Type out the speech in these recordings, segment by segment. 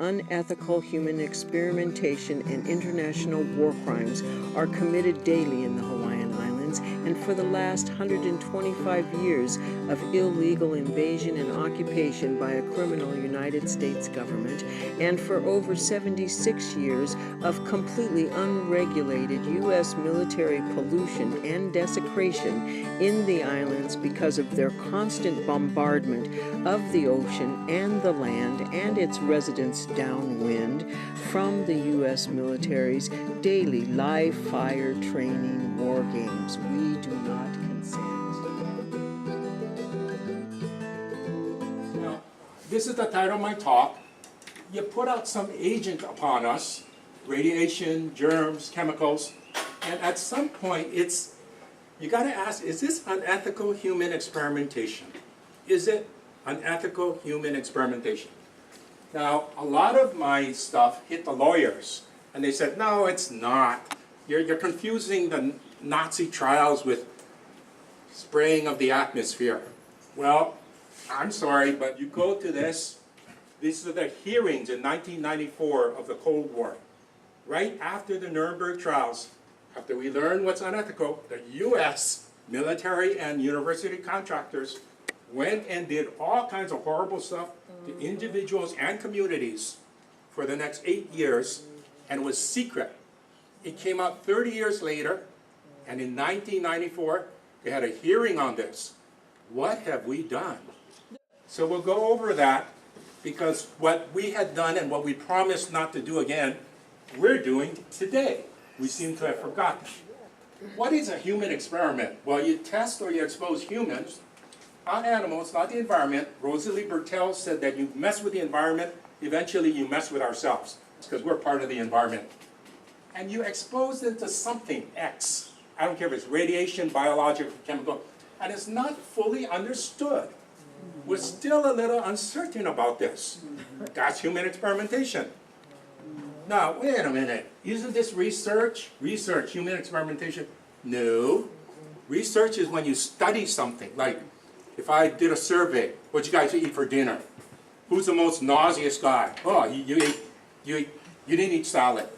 unethical human experimentation and international war crimes are committed daily in the Hawaiian Islands, and for the last 125 years of illegal invasion and occupation by a criminal United States government, and for over 76 years of completely unregulated U.S. military pollution and desecration in the islands because of their constant bombardment of the ocean and the land and its residents downwind from the U.S. military's daily live-fire training war games. We do not consent. Now, this is the title of my talk. You put out some agent upon us, radiation, germs, chemicals, and at some point you got to ask, is this unethical human experimentation? Is it unethical human experimentation? Now, a lot of my stuff hit the lawyers, and they said, no, it's not. You're confusing the Nazi trials with spraying of the atmosphere. Well, I'm sorry, but you go to this. These are the hearings in 1994 of the Cold War. Right after the Nuremberg trials, after we learned what's unethical, the U.S. military and university contractors went and did all kinds of horrible stuff to individuals and communities for the next 8 years, and it was secret. It came out 30 years later, and in 1994, they had a hearing on this. What have we done? So we'll go over that, because what we had done and what we promised not to do again, we're doing today. We seem to have forgotten. What is a human experiment? Well, you test or you expose humans on animals, not the environment. Rosalie Bertell said that you mess with the environment, eventually you mess with ourselves, because we're part of the environment. And you expose them to something, X. I don't care if it's radiation, biological, chemical, and it's not fully understood. We're still a little uncertain about this. That's human experimentation. Now, wait a minute. Isn't this research? Research, human experimentation? No. Research is when you study something. Like, if I did a survey, what you guys eat for dinner? Who's the most nauseous guy? Oh, you didn't eat salad.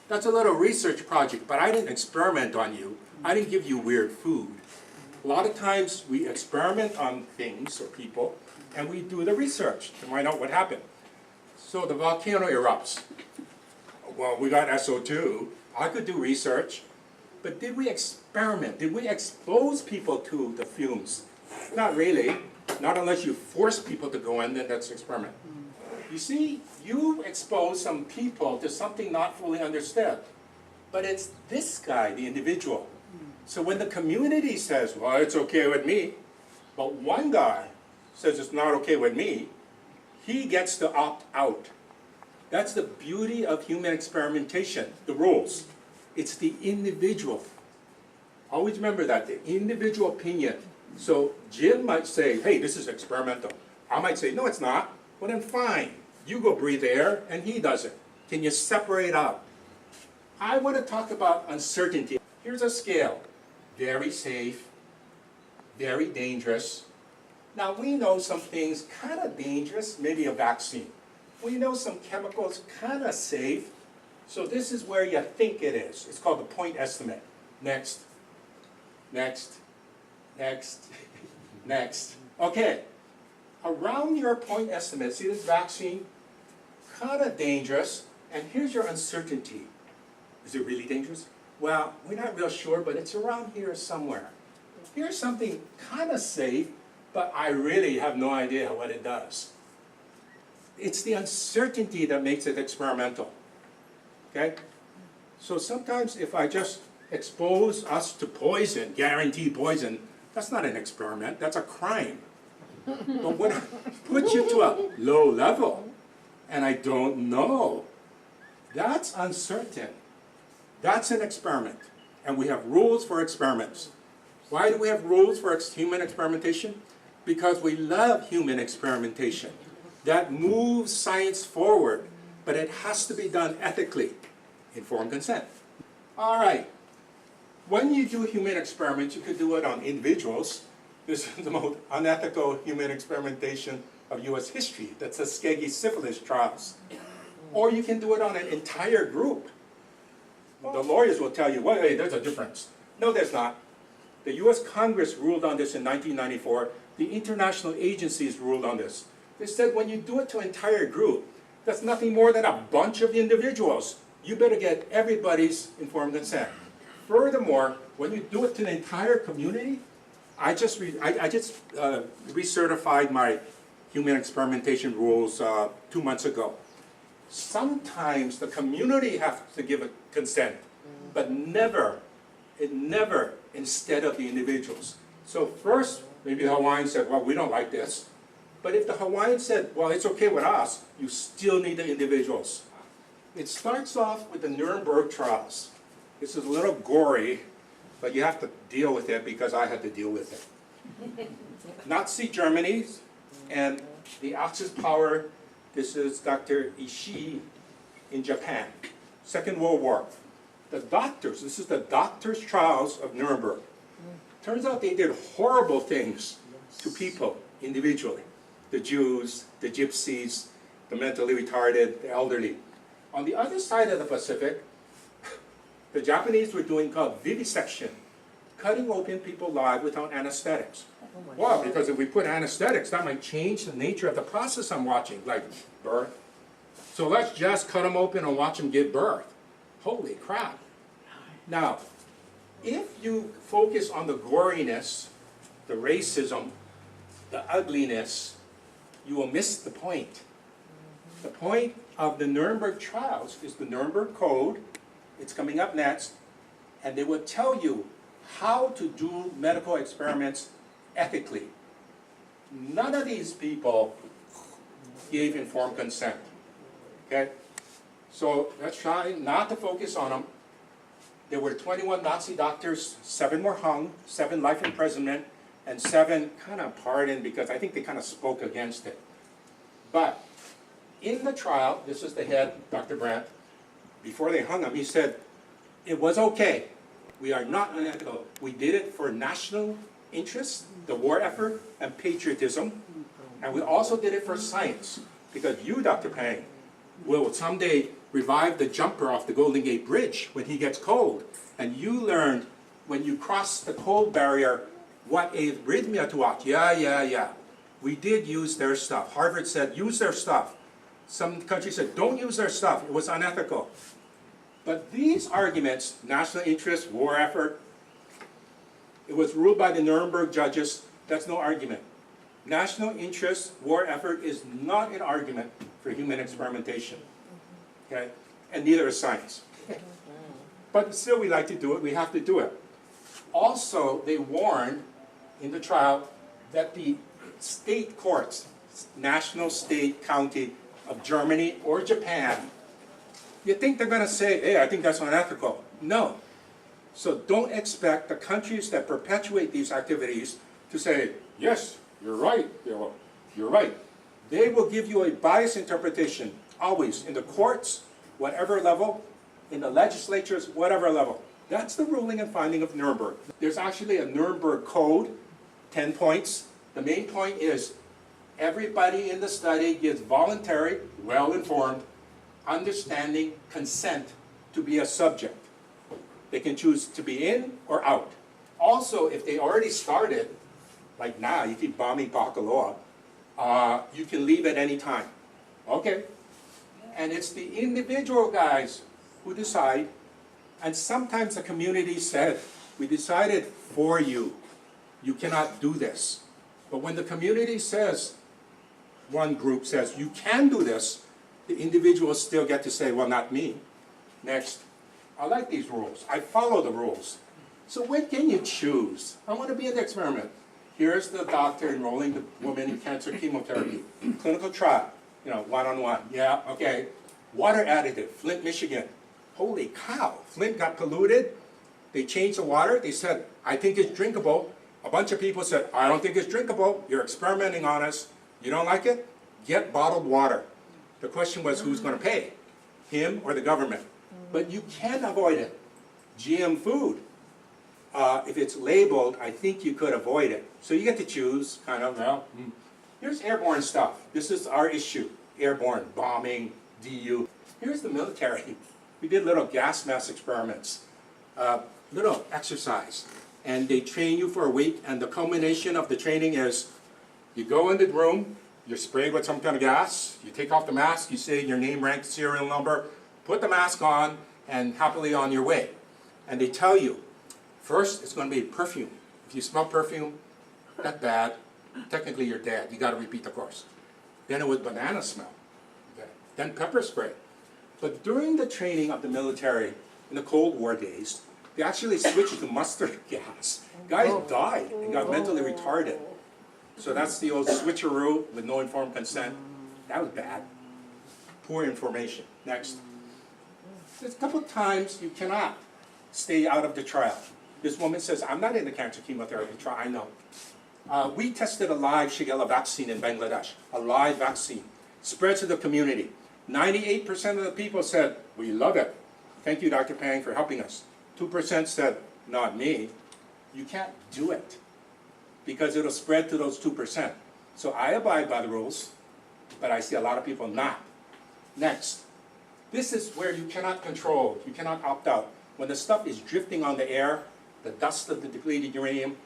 That's a little research project, but I didn't experiment on you. I didn't give you weird food. A lot of times we experiment on things or people, and we do the research to find out what happened. So the volcano erupts. Well, we got SO2. I could do research, but did we experiment? Did we expose people to the fumes? Not really. Not unless you force people to go in, then that's experiment. You see, you expose some people to something not fully understood, but it's this guy, the individual. So when the community says, well, it's okay with me, but one guy says it's not okay with me, he gets to opt out. That's the beauty of human experimentation, the rules. It's the individual. Always remember that, the individual opinion. So Jim might say, hey, this is experimental. I might say, no, it's not. Well, then fine. You go breathe air, and he does it. Can you separate out? I want to talk about uncertainty. Here's a scale. Very safe, very dangerous. Now, we know some things kind of dangerous, maybe a vaccine. We know some chemicals kind of safe. So this is where you think it is. It's called the point estimate. Next, next, next, next. Okay, around your point estimate, see this vaccine? Kind of dangerous, and here's your uncertainty. Is it really dangerous? Well, we're not real sure, but it's around here somewhere. Here's something kind of safe, but I really have no idea what it does. It's the uncertainty that makes it experimental. Okay? So sometimes if I just expose us to poison, guaranteed poison, that's not an experiment, that's a crime. But when I put you to a low level, and I don't know, that's uncertain. That's an experiment. And we have rules for experiments. Why do we have rules for human experimentation? Because we love human experimentation. That moves science forward, but it has to be done ethically, informed consent. All right. When you do human experiments, you could do it on individuals. This is the most unethical human experimentation of U.S. history. That's the Tuskegee syphilis trials. Or you can do it on an entire group. The lawyers will tell you, well, hey, there's a difference. No, there's not. The US Congress ruled on this in 1994. The international agencies ruled on this. They said when you do it to an entire group, that's nothing more than a bunch of individuals. You better get everybody's informed consent. Furthermore, when you do it to the entire community, I just recertified my human experimentation rules 2 months ago. Sometimes the community has to give a consent, but never instead of the individuals. So first, maybe the Hawaiians said, well, we don't like this. But if the Hawaiians said, well, it's okay with us, you still need the individuals. It starts off with the Nuremberg trials. This is a little gory, but you have to deal with it because I had to deal with it. Nazi Germany and the Axis power. This is Dr. Ishii in Japan. Second World War. The doctors, this is the doctors' trials of Nuremberg. Turns out they did horrible things to people individually. The Jews, the Gypsies, the mentally retarded, the elderly. On the other side of the Pacific, the Japanese were doing called vivisection, cutting open people alive without anesthetics. Well, because if we put anesthetics, that might change the nature of the process I'm watching, like birth. So let's just cut them open and watch them give birth. Holy crap. Now, if you focus on the goriness, the racism, the ugliness, you will miss the point. The point of the Nuremberg trials is the Nuremberg Code. It's coming up next. And they will tell you how to do medical experiments ethically. None of these people gave informed consent. Okay? So let's try not to focus on them. There were 21 Nazi doctors, 7 were hung, 7 life imprisonment, and 7 kind of pardoned because I think they kind of spoke against it. But in the trial, this is the head, Dr. Brandt, before they hung him, he said, it was okay. We are not unethical. We did it for national interest, the war effort, and patriotism. And we also did it for science. Because you, Dr. Pang, will someday revive the jumper off the Golden Gate Bridge when he gets cold. And you learned when you cross the cold barrier what arrhythmia to watch. Yeah. We did use their stuff. Harvard said, use their stuff. Some countries said, don't use their stuff. It was unethical. But these arguments, national interest, war effort, it was ruled by the Nuremberg judges. That's no argument. National interest, war effort is not an argument for human experimentation. Okay? And neither is science. But still we like to do it. We have to do it. Also, they warned in the trial that the state courts, national, state, county of Germany or Japan, you think they're going to say, hey, I think that's unethical. No. So don't expect the countries that perpetuate these activities to say, yes, you're right, you're right. They will give you a biased interpretation, always, in the courts, whatever level, in the legislatures, whatever level. That's the ruling and finding of Nuremberg. There's actually a Nuremberg Code, 10 points. The main point is everybody in the study gives voluntary, well-informed, understanding consent to be a subject. They can choose to be in or out. Also, if they already started, like now, you keep bombing Bakaloa, you can leave at any time. Okay? And it's the individual guys who decide, and sometimes the community said, we decided for you. You cannot do this. But when the community says, one group says, you can do this, the individuals still get to say, well, not me. Next. I like these rules. I follow the rules. So when can you choose? I want to be in the experiment. Here's the doctor enrolling the woman in cancer chemotherapy. Clinical trial, one-on-one. Yeah, okay. Water additive, Flint, Michigan. Holy cow, Flint got polluted. They changed the water. They said, I think it's drinkable. A bunch of people said, I don't think it's drinkable. You're experimenting on us. You don't like it? Get bottled water. The question was, who's going to pay? Him or the government? But you can avoid it. GM food. If it's labeled, I think you could avoid it. So you get to choose, kind of, Here's airborne stuff. This is our issue. Airborne, bombing, DU. Here's the military. We did little gas mask experiments, little exercise, and they train you for a week, and the culmination of the training is you go in the room, you're sprayed with some kind of gas, you take off the mask, you say your name, rank, serial number, put the mask on, and happily on your way. And they tell you, first it's going to be perfume. If you smell perfume, not bad. Technically you're dead. You got to repeat the course. Then it was banana smell. Okay. Then pepper spray. But during the training of the military in the Cold War days, they actually switched to mustard gas. Guys died and got mentally retarded. So that's the old switcheroo with no informed consent. That was bad. Poor information. Next. There's a couple of times you cannot stay out of the trial. This woman says, I'm not in the cancer chemotherapy trial. I know. We tested a live Shigella vaccine in Bangladesh. A live vaccine. Spread to the community. 98% of the people said, we love it. Thank you, Dr. Pang, for helping us. 2% said, not me. You can't do it because it'll spread to those 2%. So I abide by the rules, but I see a lot of people not. Next. This is where you cannot control, you cannot opt out. When the stuff is drifting on the air, the dust of the depleted uranium,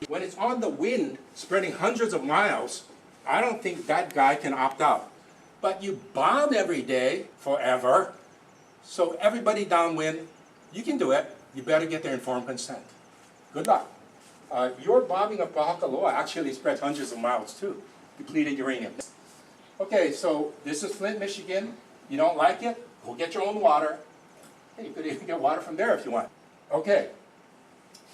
when it's on the wind, spreading hundreds of miles, I don't think that guy can opt out. But you bomb every day, forever, so everybody downwind, you can do it. You better get their informed consent. Good luck. Your bombing of Bahakaloa actually spreads hundreds of miles too, depleted uranium. Okay, so this is Flint, Michigan. You don't like it? Go get your own water. Hey, you could even get water from there if you want. Okay,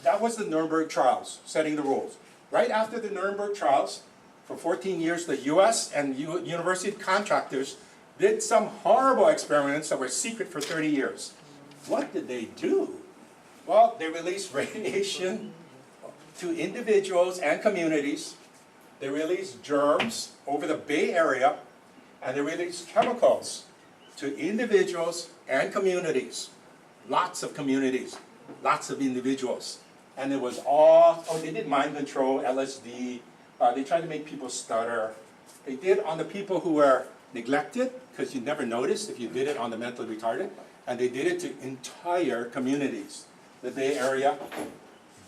that was the Nuremberg trials, setting the rules. Right after the Nuremberg trials, for 14 years, the US and university contractors did some horrible experiments that were secret for 30 years. What did they do? Well, they released radiation to individuals and communities. They released germs over the Bay Area, and they released chemicals to individuals and communities. Lots of communities, lots of individuals. And it was all, they did mind control, LSD. They tried to make people stutter. They did on the people who were neglected, because you never noticed if you did it on the mentally retarded. And they did it to entire communities. The Bay Area,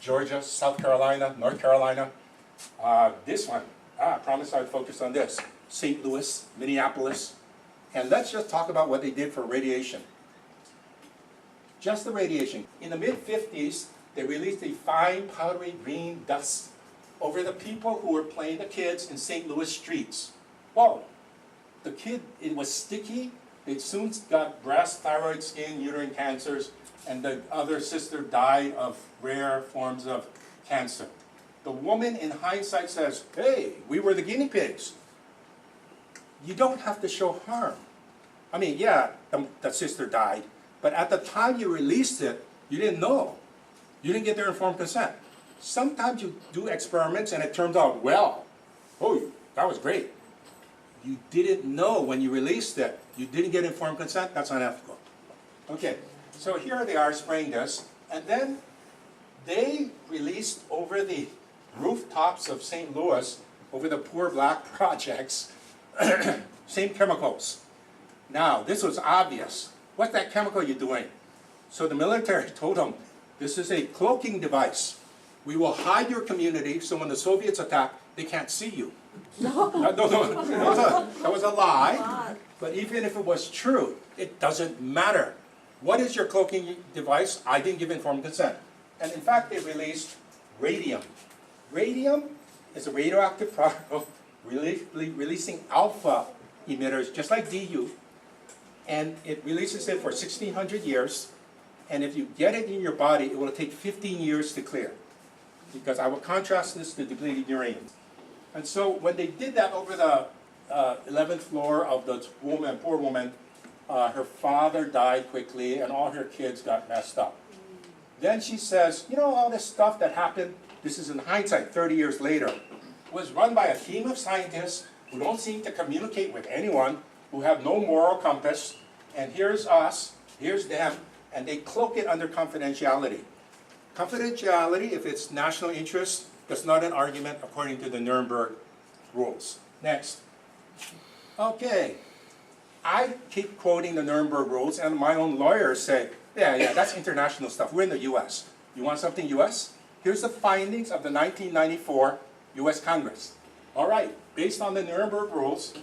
Georgia, South Carolina, North Carolina. This one, I promised I'd focus on this. St. Louis, Minneapolis. And let's just talk about what they did for radiation. Just the radiation. In the mid-50s, they released a fine powdery green dust over the people who were playing the kids in St. Louis streets. Whoa, the kid, it was sticky. They soon got breast, thyroid, skin, uterine cancers, and the other sister died of rare forms of cancer. The woman in hindsight says, hey, we were the guinea pigs. You don't have to show harm. I mean, yeah, the sister died, but at the time you released it, you didn't know. You didn't get their informed consent. Sometimes you do experiments and it turns out well. Oh, that was great. You didn't know when you released it. You didn't get informed consent. That's unethical. Okay, so here they are spraying this, and then they released over the rooftops of St. Louis, over the poor black projects, same chemicals. Now, this was obvious. What's that chemical you're doing? So the military told them, this is a cloaking device. We will hide your community so when the Soviets attack, they can't see you. No. That was a lie. But even if it was true, it doesn't matter. What is your cloaking device? I didn't give informed consent. And in fact, they released radium. Radium is a radioactive particle releasing alpha emitters, just like DU. And it releases it for 1,600 years. And if you get it in your body, it will take 15 years to clear. Because I will contrast this to depleted uranium. And so when they did that over the 11th floor of the woman, poor woman, her father died quickly and all her kids got messed up. Then she says, you know, all this stuff that happened, this is in hindsight, 30 years later, was run by a team of scientists who don't seem to communicate with anyone, who have no moral compass, and here's us, here's them, and they cloak it under confidentiality. Confidentiality, if it's national interest, that's not an argument according to the Nuremberg rules. Next. Okay. I keep quoting the Nuremberg rules, and my own lawyers say, yeah, that's international stuff. We're in the U.S. You want something U.S.? Here's the findings of the 1994 U.S. Congress. All right, based on the Nuremberg rules,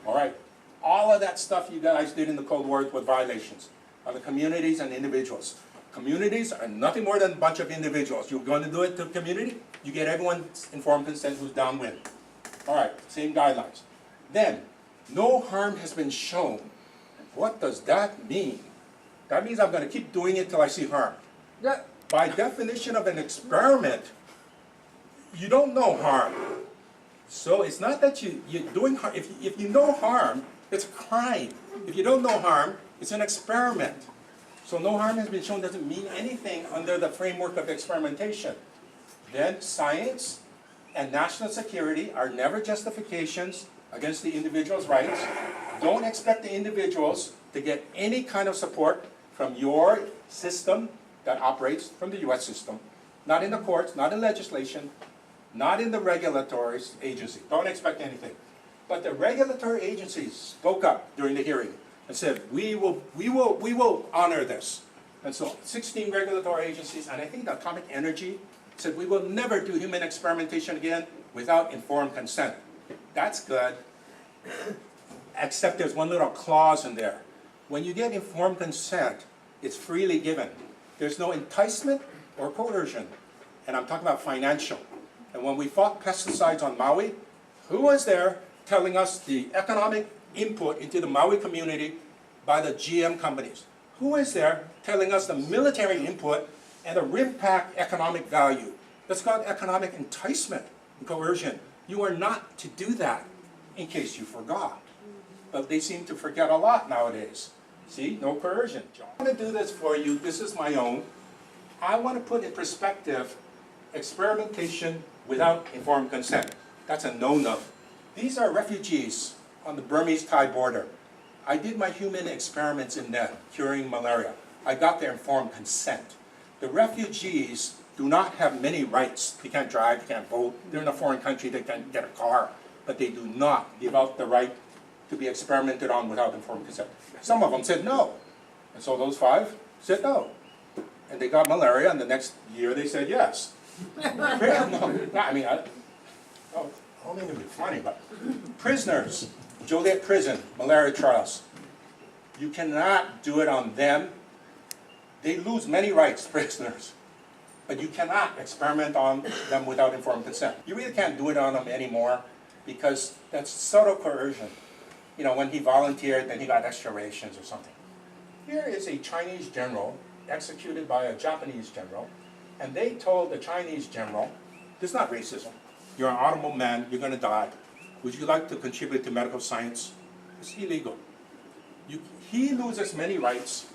all right, all of that stuff you guys did in the Cold War was violations of the communities and individuals. Communities are nothing more than a bunch of individuals. You're going to do it to the community, you get everyone's informed consent who's downwind. All right, same guidelines. Then, no harm has been shown. What does that mean? That means I'm going to keep doing it till I see harm. By definition of an experiment, you don't know harm. So it's not that you're doing harm. If you know harm, it's a crime. If you don't know harm, it's an experiment. So no harm has been shown doesn't mean anything under the framework of experimentation. Then science and national security are never justifications against the individual's rights. Don't expect the individuals to get any kind of support from your system that operates from the US system. Not in the courts, not in legislation, not in the regulatory agency. Don't expect anything. But the regulatory agencies spoke up during the hearing and said, we will honor this. And so 16 regulatory agencies, and I think the Atomic Energy said, we will never do human experimentation again without informed consent. That's good, except there's one little clause in there. When you get informed consent, it's freely given. There's no enticement or coercion, and I'm talking about financial. And when we fought pesticides on Maui, who was there telling us the economic input into the Maui community by the GM companies? Who is there telling us the military input and the RIMPAC economic value? That's called economic enticement and coercion. You are not to do that, in case you forgot. But they seem to forget a lot nowadays. See, no coercion. I want to do this for you. This is my own. I want to put in perspective experimentation without informed consent. That's a no-no. These are refugees on the Burmese-Thai border. I did my human experiments in them, curing malaria. I got their informed consent. The refugees do not have many rights. They can't drive, they can't vote. They're in a foreign country, they can't get a car. But they do not give up the right to be experimented on without informed consent. Some of them said no. And so those 5 said no. And they got malaria, and the next year they said yes. I don't mean to be funny, but prisoners, Joliet Prison, malaria trials. You cannot do it on them. They lose many rights, prisoners. But you cannot experiment on them without informed consent. You really can't do it on them anymore because that's subtle coercion. You know, when he volunteered, then he got extra rations or something. Here is a Chinese general executed by a Japanese general, and they told the Chinese general, this is not racism. You're an honorable man, you're going to die. Would you like to contribute to medical science? It's illegal. He loses many rights,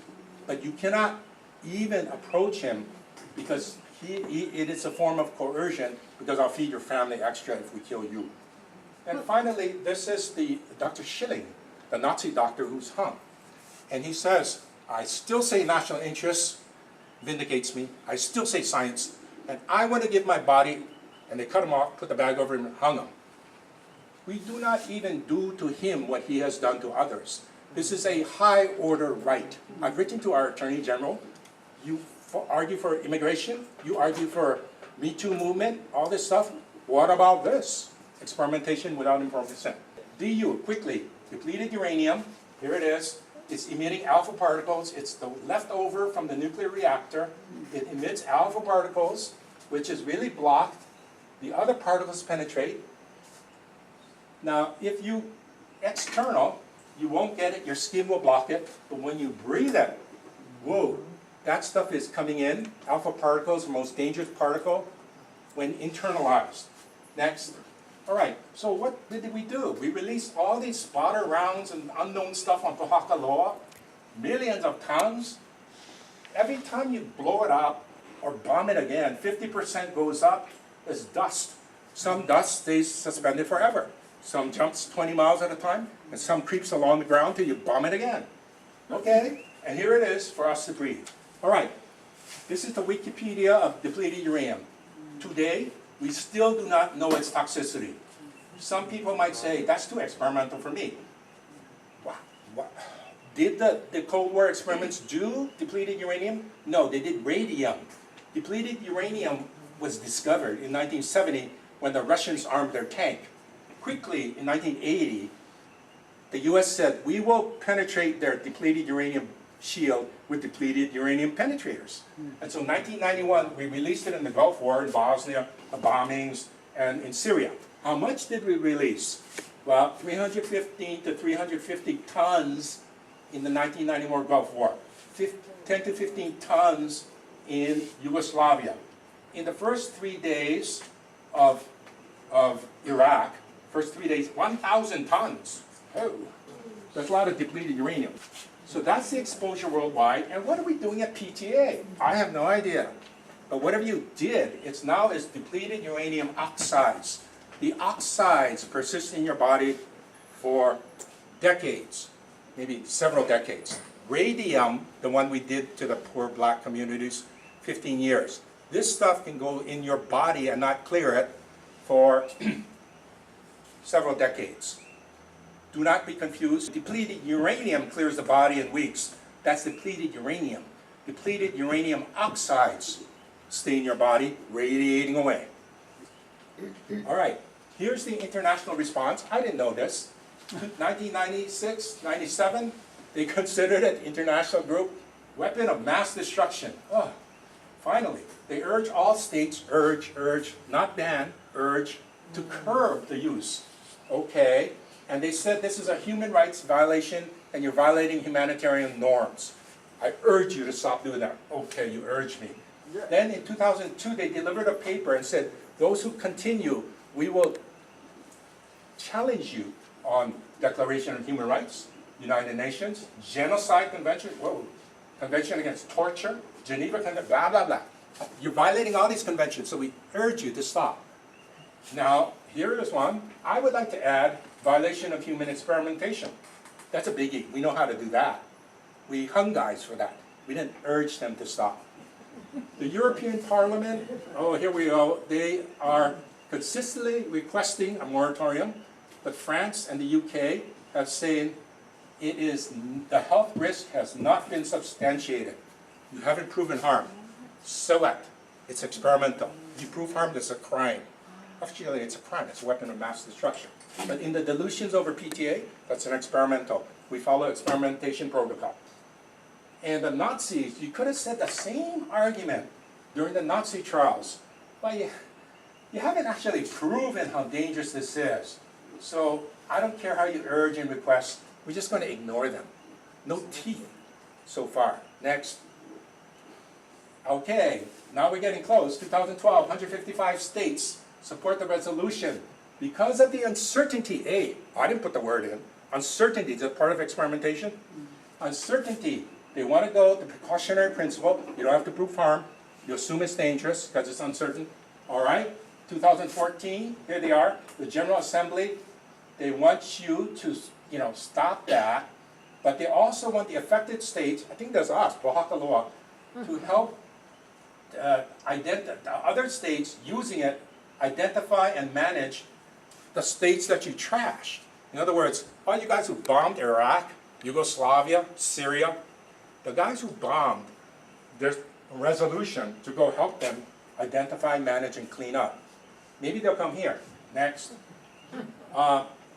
but you cannot even approach him because it is a form of coercion because I'll feed your family extra if we kill you. And finally, this is the Dr. Schilling, the Nazi doctor who's hung. And he says, I still say national interest vindicates me. I still say science. And I want to give my body, and they cut him off, put the bag over him, and hung him. We do not even do to him what he has done to others. This is a high order right. I've written to our Attorney General. You argue for immigration, you argue for Me Too movement, all this stuff. What about this? Experimentation without informed consent. DU, quickly, depleted uranium, here it is. It's emitting alpha particles. It's the leftover from the nuclear reactor. It emits alpha particles, which is really blocked. The other particles penetrate. Now, if you external, you won't get it, your skin will block it, but when you breathe it, whoa, that stuff is coming in. Alpha particles, the most dangerous particle, when internalized. Next. All right, so what did we do? We released all these spotter rounds and unknown stuff onto Hakaloa, millions of tons. Every time you blow it up or bomb it again, 50% goes up as dust. Some dust stays suspended forever. Some jumps 20 miles at a time, and some creeps along the ground till you bomb it again. Okay, and here it is for us to breathe. All right, this is the Wikipedia of depleted uranium. Today, we still do not know its toxicity. Some people might say, that's too experimental for me. Wow, Did the Cold War experiments do depleted uranium? No, they did radium. Depleted uranium was discovered in 1970 when the Russians armed their tank. Quickly, in 1980, the US said, we will penetrate their depleted uranium shield with depleted uranium penetrators. And so in 1991, we released it in the Gulf War, in Bosnia, the bombings, and in Syria. How much did we release? Well, 315 to 350 tons in the 1991 Gulf War, 10 to 15 tons in Yugoslavia. In the first 3 days of Iraq, 1,000 tons. Oh, that's a lot of depleted uranium. So that's the exposure worldwide. And what are we doing at PTA? I have no idea. But whatever you did, it's now is depleted uranium oxides. The oxides persist in your body for decades, maybe several decades. Radium, the one we did to the poor black communities, 15 years. This stuff can go in your body and not clear it for several decades. Do not be confused. Depleted uranium clears the body in weeks. That's depleted uranium. Depleted uranium oxides stay in your body, radiating away. All right, here's the international response. I didn't know this. 1996, 97, they considered it, international group, weapon of mass destruction. Oh, finally, they urge all states, not ban, urge, to curb the use. Okay, and they said this is a human rights violation and you're violating humanitarian norms. I urge you to stop doing that. Okay, you urge me. Then in 2002, they delivered a paper and said, those who continue, we will challenge you on Declaration of Human Rights, United Nations, Genocide Convention, whoa, Convention Against Torture, Geneva Convention, blah, blah, blah. You're violating all these conventions, so we urge you to stop. Now, here is one. I would like to add violation of human experimentation. That's a biggie. We know how to do that. We hung guys for that. We didn't urge them to stop. The European Parliament, oh, here we go. They are consistently requesting a moratorium, but France and the UK have said the health risk has not been substantiated. You haven't proven harm. So what? It's experimental. If you prove harm, that's a crime. Actually, it's a crime. It's a weapon of mass destruction. But in the dilutions over PTA, that's an experimental. We follow experimentation protocol. And the Nazis, you could have said the same argument during the Nazi trials. But you haven't actually proven how dangerous this is. So I don't care how you urge and request. We're just going to ignore them. No teeth so far. Next. Okay, now we're getting close. 2012, 155 states support the resolution. Because of the uncertainty, I didn't put the word in. Uncertainty, is that part of experimentation? Uncertainty. They want to go the precautionary principle. You don't have to prove harm. You assume it's dangerous because it's uncertain. All right? 2014, here they are. The General Assembly, they want you to, stop that. But they also want the affected states, I think that's us, Bahakaloa, to help other states using it, identify and manage the states that you trashed. In other words, all you guys who bombed Iraq, Yugoslavia, Syria, the guys who bombed, there's a resolution to go help them identify, manage, and clean up. Maybe they'll come here. Next.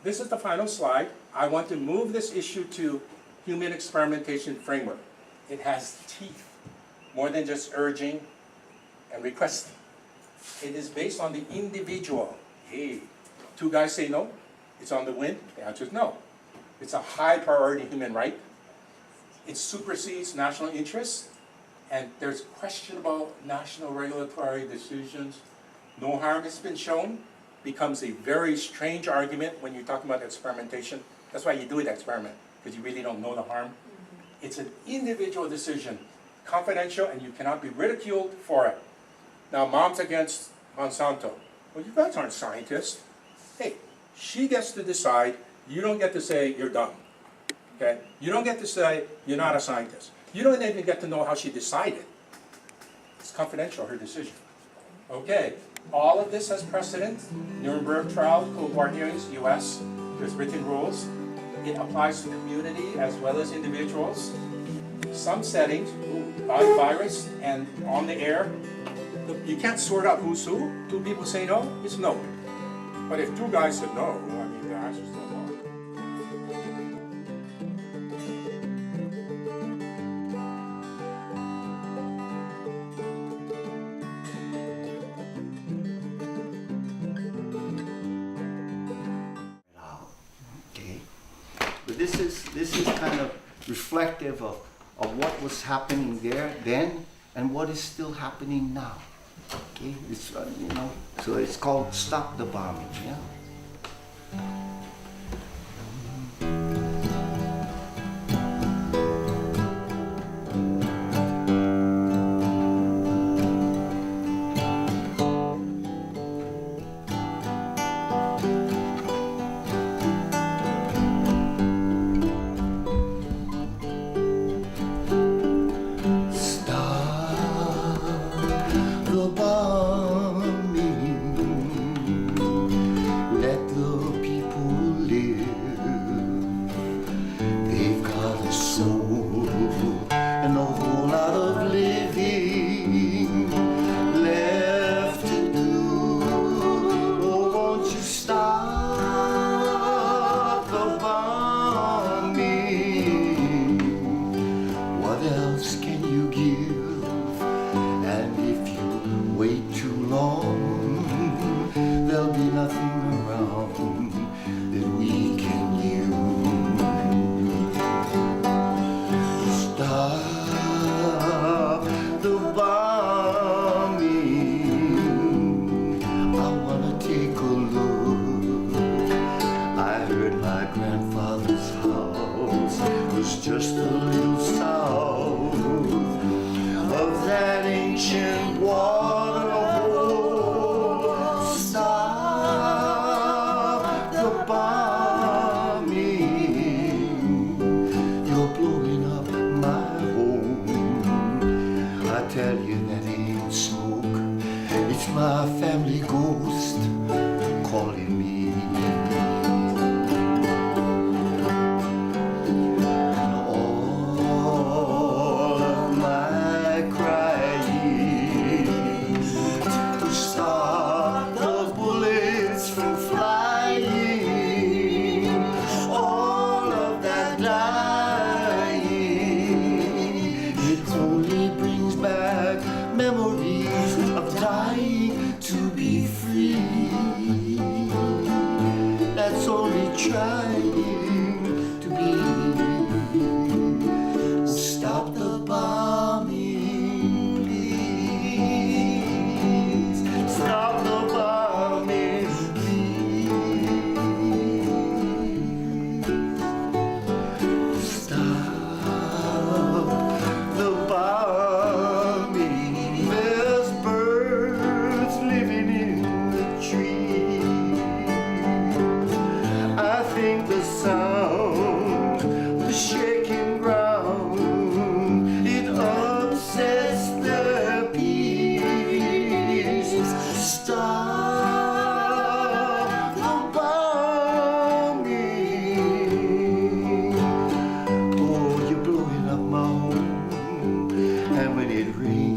This is the final slide. I want to move this issue to human experimentation framework. It has teeth, more than just urging and requesting. It is based on the individual. Hey, two guys say no. It's on the wind. The answer is no. It's a high priority human right. It supersedes national interests, and there's questionable national regulatory decisions. No harm has been shown. Becomes a very strange argument when you're talking about experimentation. That's why you do an experiment, because you really don't know the harm. It's an individual decision, confidential, and you cannot be ridiculed for it. Now, mom's against Monsanto. Well, you guys aren't scientists. Hey, she gets to decide. You don't get to say you're dumb. Okay? You don't get to say you're not a scientist. You don't even get to know how she decided. It's confidential, her decision. Okay, all of this has precedent. Nuremberg trial, Cold War hearings, US. There's written rules. it applies to community as well as individuals. Some settings, by virus and on the air, you can't sort out who's who. Two people say no, it's no. But if two guys said no, I mean, the answer's still no. Okay, but this is kind of reflective of what was happening there then and what is still happening now. Okay, it's you know, so it's called Stop the Bombing. Yeah. Just a little south of that ancient waterhole. Stop the bombing. You're blowing up my home. I tell you that ain't smoke. It's my family ghost calling me. Memories of dying to be free. That's only trying to be. Stop the bombing, please. Stop the bombing, please. Stop the bombing. The sound, the shaking ground, it upsets their peace. Stop the bombing. Oh, you're blowing up my home, and when it rains